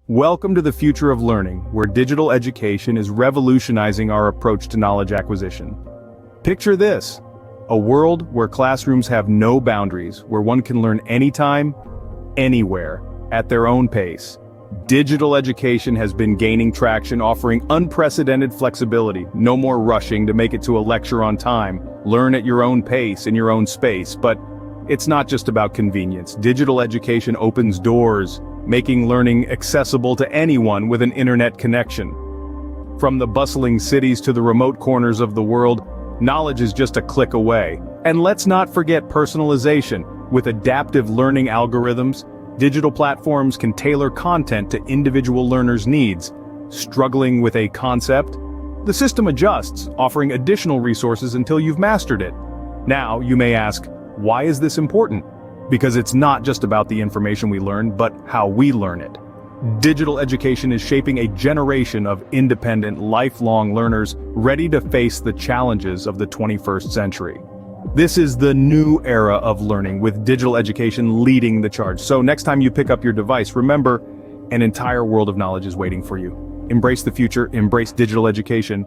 Welcome to the future of learning, where digital education is revolutionizing our approach to knowledge acquisition. Picture this: a world where classrooms have no boundaries, where one can learn anytime, anywhere, at their own pace. Digital education has been gaining traction, offering unprecedented flexibility. No more rushing to make it to a lecture on time. Learn at your own pace in your own space. But it's not just about convenience. Digital education opens doors, making learning accessible to anyone with an internet connection. From the bustling cities to the remote corners of the world, knowledge is just a click away. And let's not forget personalization. With adaptive learning algorithms, digital platforms can tailor content to individual learners' needs. Struggling with a concept? The system adjusts, offering additional resources until you've mastered it. Now, you may ask, why is this important? Because it's not just about the information we learn, but how we learn it. Digital education is shaping a generation of independent, lifelong learners ready to face the challenges of the 21st century. This is the new era of learning, with digital education leading the charge. So next time you pick up your device, remember, an entire world of knowledge is waiting for you. Embrace the future, embrace digital education,